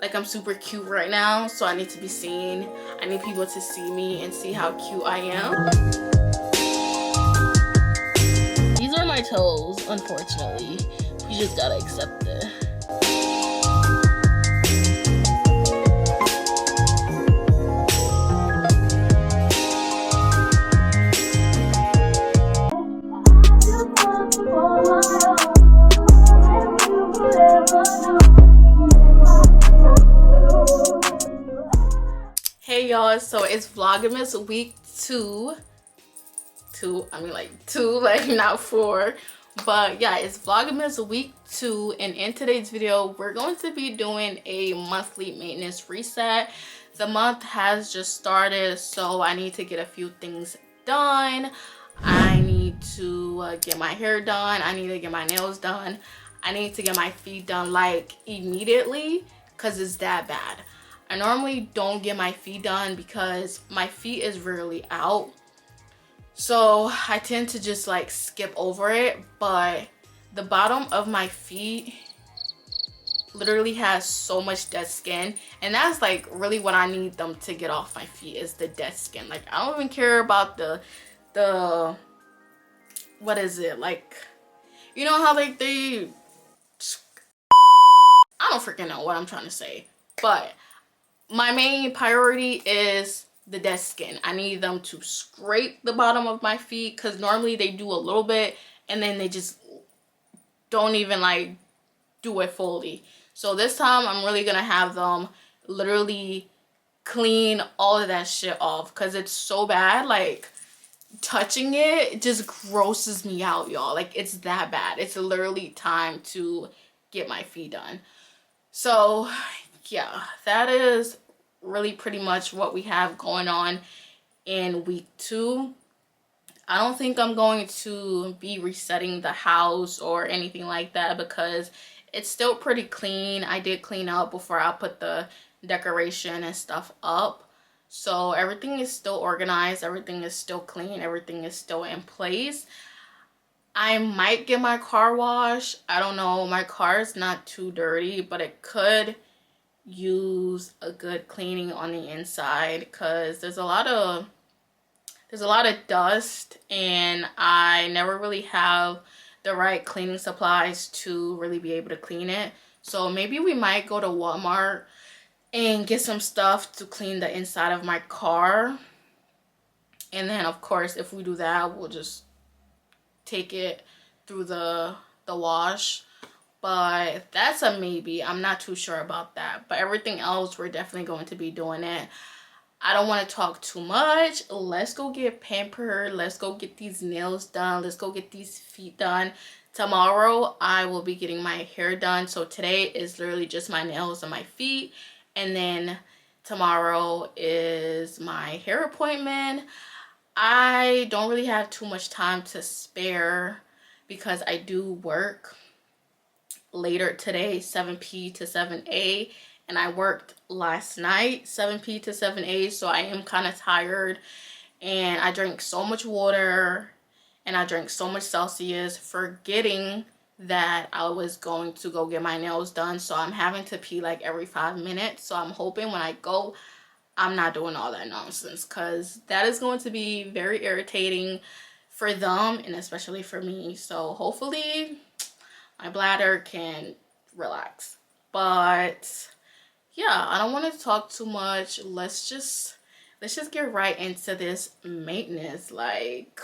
like I'm super cute right now, so I need to be seen. I need people to see me and see how cute I am. These are my toes, unfortunately. You just gotta accept it. Hey y'all, so it's Vlogmas week 2. I mean like 2, like not 4. But yeah, it's Vlogmas week 2, and in today's video we're going to be doing a monthly maintenance reset. The month has just started, so I need to get a few things done. I need to get my hair done. I need to get my nails done. I need to get my feet done like immediately because it's that bad. I normally don't get my feet done because my feet is rarely out. So I tend to just like skip over it, but the bottom of my feet literally has so much dead skin, and that's like really what I need them to get off my feet, is the dead skin. Like I don't even care about the what is it, like, you know how like I don't freaking know what I'm trying to say, but my main priority is the dead skin. I need them to scrape the bottom of my feet, because normally they do a little bit and then they just don't even like do it fully. So this time I'm really gonna have them literally clean all of that shit off, because it's so bad. Like touching it just grosses me out, y'all. Like it's that bad. It's literally time to get my feet done. So yeah, that is really pretty much what we have going on in week 2. I don't think I'm going to be resetting the house or anything like that, because it's still pretty clean. I did clean out before I put the decoration and stuff up, so everything is still organized, everything is still clean, everything is still in place. I might get my car washed. I don't know, my car is not too dirty, but it could use a good cleaning on the inside, because there's a lot of dust, and I never really have the right cleaning supplies to really be able to clean it. So maybe we might go to Walmart and get some stuff to clean the inside of my car, and then of course if we do that, we'll just take it through the wash. But that's a maybe. I'm not too sure about that. But everything else, we're definitely going to be doing it. I don't want to talk too much. Let's go get pampered. Let's go get these nails done. Let's go get these feet done. Tomorrow, I will be getting my hair done. So today is literally just my nails and my feet. And then tomorrow is my hair appointment. I don't really have too much time to spare because I do work later today, 7 p to 7 a, and I worked last night 7 p to 7 a, so I am kind of tired, and I drank so much water and I drank so much Celsius, forgetting that I was going to go get my nails done. So I'm having to pee like every 5 minutes. So I'm hoping when I go, I'm not doing all that nonsense, because that is going to be very irritating for them and especially for me. So hopefully my bladder can relax. But yeah, I don't want to talk too much. Let's just get right into this maintenance. Like,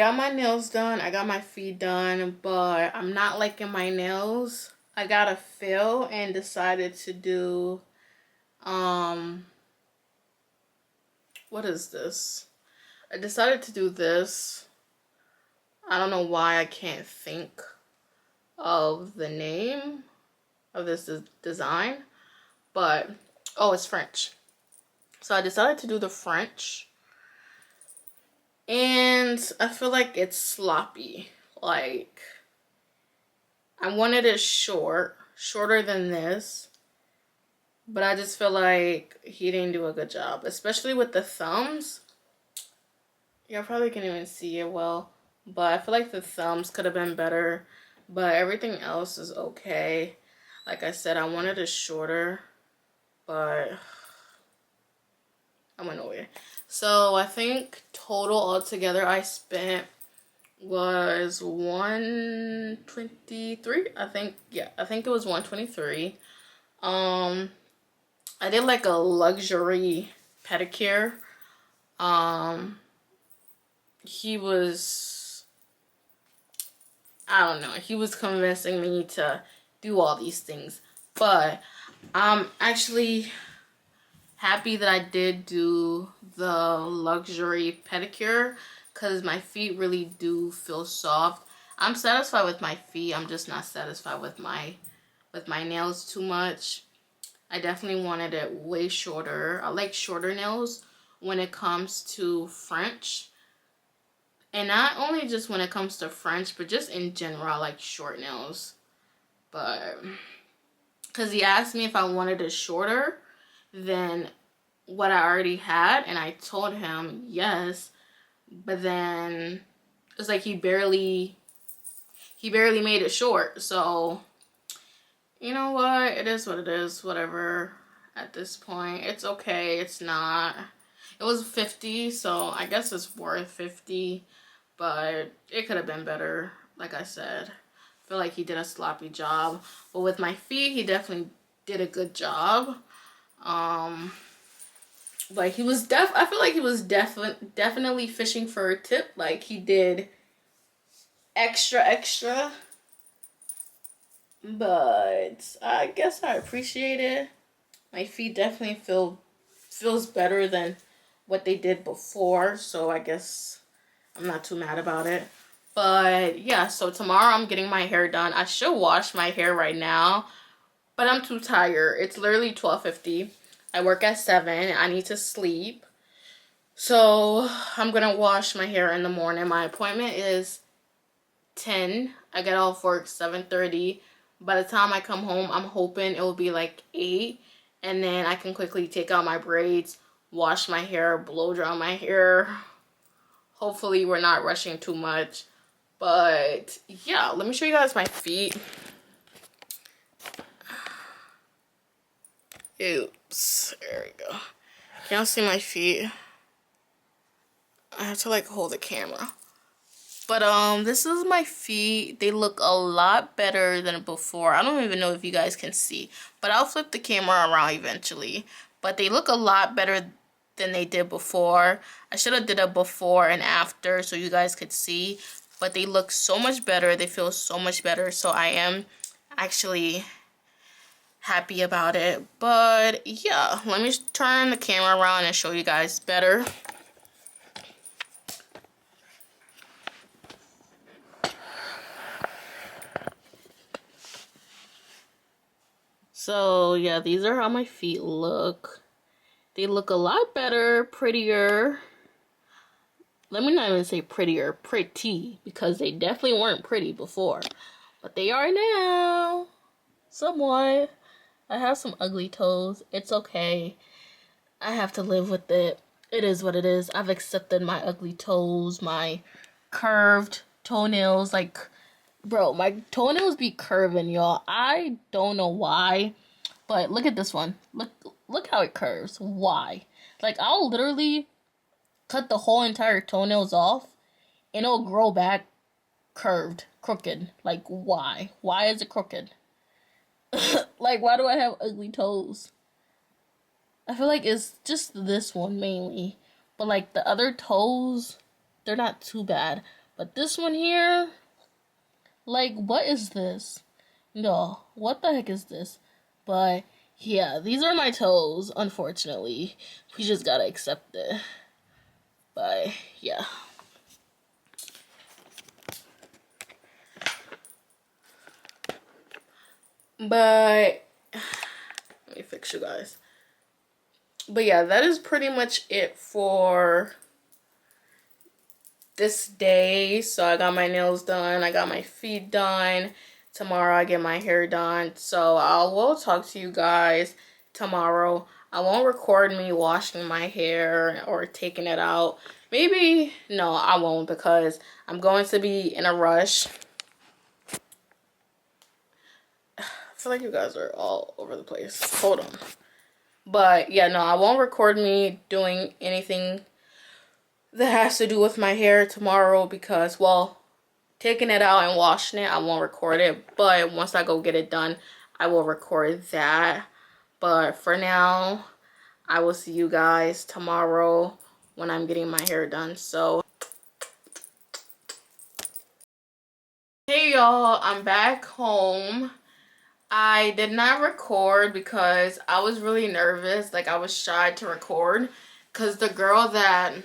got my nails done. I got my feet done, but I'm not liking my nails. I got a fill and decided to do, what is this? I decided to do this. I don't know why I can't think of the name of this design, but, oh, it's French. So I decided to do the French. And I feel like it's sloppy. Like, I wanted it shorter than this. But I just feel like he didn't do a good job. Especially with the thumbs. Y'all probably can't even see it well. But I feel like the thumbs could have been better. But everything else is okay. Like I said, I wanted it shorter. But I went away. So I think total altogether I spent was $123. I think it was $123. I did like a luxury pedicure. He was, I don't know, he was convincing me to do all these things, but I'm actually happy that I did do the luxury pedicure because my feet really do feel soft. I'm satisfied with my feet. I'm just not satisfied with my nails too much. I definitely wanted it way shorter. I like shorter nails when it comes to French. And not only just when it comes to French, but just in general, I like short nails. But, because he asked me if I wanted it shorter than what I already had, and I told him yes, but then it's like he barely made it short. So you know what, it is what it is, whatever. At this point, it's okay. It's not, it was 50, so I guess it's worth 50, but it could have been better. Like I said, I feel like he did a sloppy job, but with my feet he definitely did a good job. But he was I feel like he was definitely fishing for a tip. Like, he did extra. But I guess I appreciate it. My feet definitely feels better than what they did before. So I guess I'm not too mad about it. But yeah, so tomorrow I'm getting my hair done. I should wash my hair right now, but I'm too tired. It's literally 12:50. I work at 7. I need to sleep. So I'm going to wash my hair in the morning. My appointment is 10. I get off work 7:30. By the time I come home, I'm hoping it will be like 8. And then I can quickly take out my braids, wash my hair, blow dry my hair. Hopefully we're not rushing too much. But yeah, let me show you guys my feet. Oops, there we go. Can y'all see my feet? I have to like hold the camera. But this is my feet. They look a lot better than before. I don't even know if you guys can see, but I'll flip the camera around eventually. But they look a lot better than they did before. I should have did a before and after so you guys could see, but they look so much better. They feel so much better. So I am actually happy about it. But yeah, let me turn the camera around and show you guys better. So yeah, these are how my feet look. They look a lot better, prettier. Let me not even say prettier, pretty, because they definitely weren't pretty before, but they are now, somewhat. I have some ugly toes. It's okay. I have to live with it. It is what it is. I've accepted my ugly toes, my curved toenails. Like, bro, my toenails be curving, y'all. I don't know why, but look at this one. Look how it curves. Why? Like, I'll literally cut the whole entire toenails off and it'll grow back curved, crooked. Like, why? Why is it crooked? Like, why do I have ugly toes? I feel like it's just this one mainly. But, like, the other toes, they're not too bad. But this one here, like, what is this? No, what the heck is this? But yeah, these are my toes, unfortunately. We just gotta accept it. But yeah. But let me fix you guys. But yeah, that is pretty much it for this day. So I got my nails done, I got my feet done. Tomorrow I get my hair done. So I will talk to you guys tomorrow. I won't record me washing my hair or taking it out. Maybe, no, I won't, because I'm going to be in a rush. I feel like you guys are all over the place. Hold on. But yeah, no, I won't record me doing anything that has to do with my hair tomorrow, because, well, taking it out and washing it, I won't record it. But once I go get it done, I will record that. But for now, I will see you guys tomorrow when I'm getting my hair done. So, hey y'all, I'm back home. I did not record because I was really nervous. Like, I was shy to record because the girl that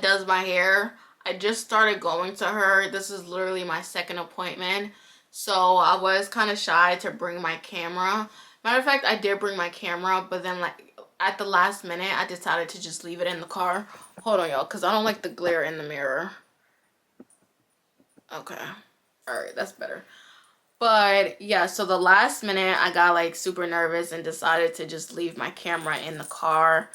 does my hair, I just started going to her. This is literally my second appointment. So I was kind of shy to bring my camera. Matter of fact, I did bring my camera, but then, like, at the last minute, I decided to just leave it in the car. Hold on, y'all, because I don't like the glare in the mirror. Okay. Alright, that's better. But yeah, so the last minute I got like super nervous and decided to just leave my camera in the car.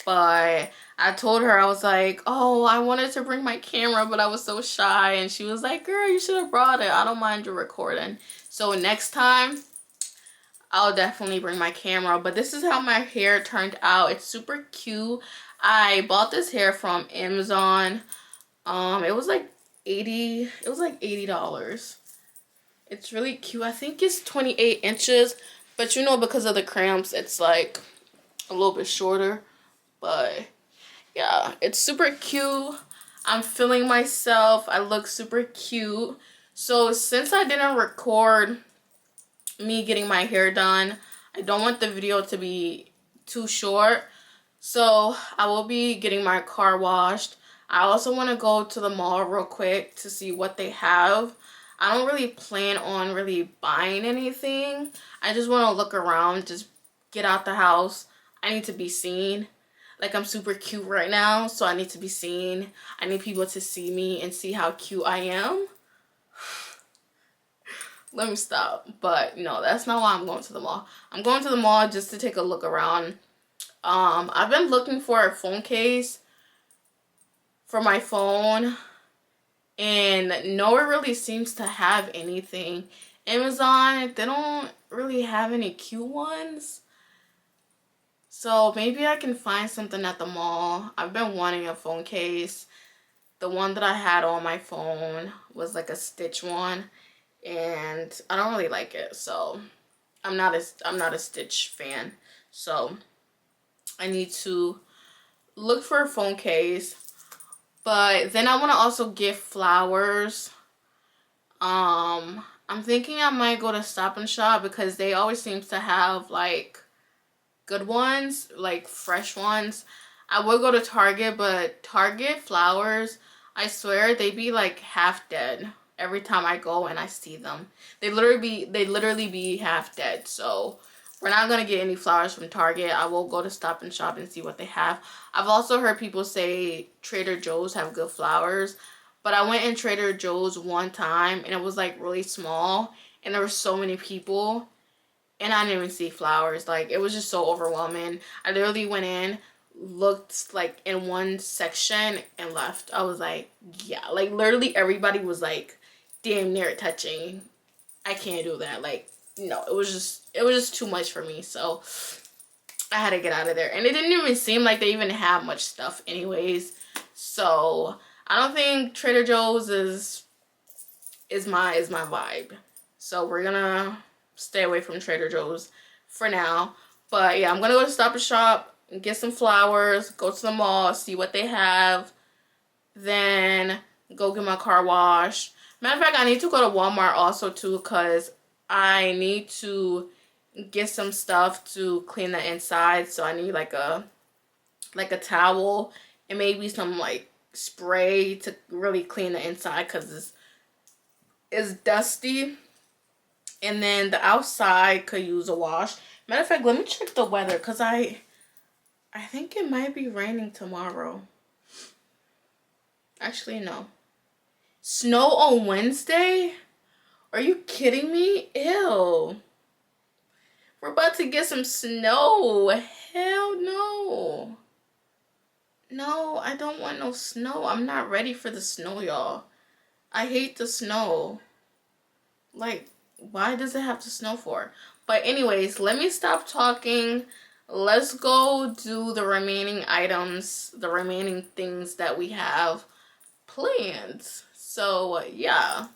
But I told her, I was like, oh, I wanted to bring my camera, but I was so shy. And she was like, girl, you should have brought it. I don't mind you recording. So next time, I'll definitely bring my camera. But this is how my hair turned out. It's super cute. I bought this hair from Amazon. It was like $80. It's really cute. I think it's 28 inches, but you know, because of the cramps, it's like a little bit shorter. But yeah, it's super cute. I'm feeling myself. I look super cute. So since I didn't record me getting my hair done, I don't want the video to be too short. So I will be getting my car washed. I also want to go to the mall real quick to see what they have. I don't really plan on really buying anything. I just want to look around, just get out the house. I need to be seen. Like, I'm super cute right now, so I need to be seen. I need people to see me and see how cute I am. Let me stop. But no, that's not why I'm going to the mall. I'm going to the mall just to take a look around. I've been looking for a phone case for my phone, and nowhere really seems to have anything. Amazon, they don't really have any cute ones. So maybe I can find something at the mall. I've been wanting a phone case. The one that I had on my phone was like a Stitch one, and I don't really like it. So I'm not a Stitch fan. So I need to look for a phone case. But then I want to also gift flowers. I'm thinking I might go to Stop and Shop because they always seem to have like good ones, like fresh ones. I would go to Target, but Target flowers, I swear they be like half dead every time I go and I see them. They literally be half dead. So we're not gonna get any flowers from Target. I will go to Stop and Shop and see what they have. I've also heard people say Trader Joe's have good flowers, but I went in Trader Joe's one time and it was like really small and there were so many people and I didn't even see flowers. Like, it was just so overwhelming. I literally went in, looked like in one section and left. I was like, yeah, like literally everybody was like damn near touching. I can't do that. Like, no, it was just too much for me. So I had to get out of there. And it didn't even seem like they even have much stuff anyways. So I don't think Trader Joe's is my vibe. So we're gonna stay away from Trader Joe's for now. But yeah, I'm gonna go to Stop and Shop and get some flowers, go to the mall, see what they have. Then go get my car washed. Matter of fact, I need to go to Walmart also too, because I need to get some stuff to clean the inside. So I need like a towel and maybe some like spray to really clean the inside, because it's dusty. And then the outside could use a wash. Matter of fact, let me check the weather, because I think it might be raining tomorrow. Actually, no. Snow on Wednesday? Are you kidding me? Ew. We're about to get some snow. Hell no. No, I don't want no snow. I'm not ready for the snow, y'all. I hate the snow. Like, why does it have to snow for? But anyways, let me stop talking. Let's go do the remaining items, the remaining things that we have planned. So, yeah.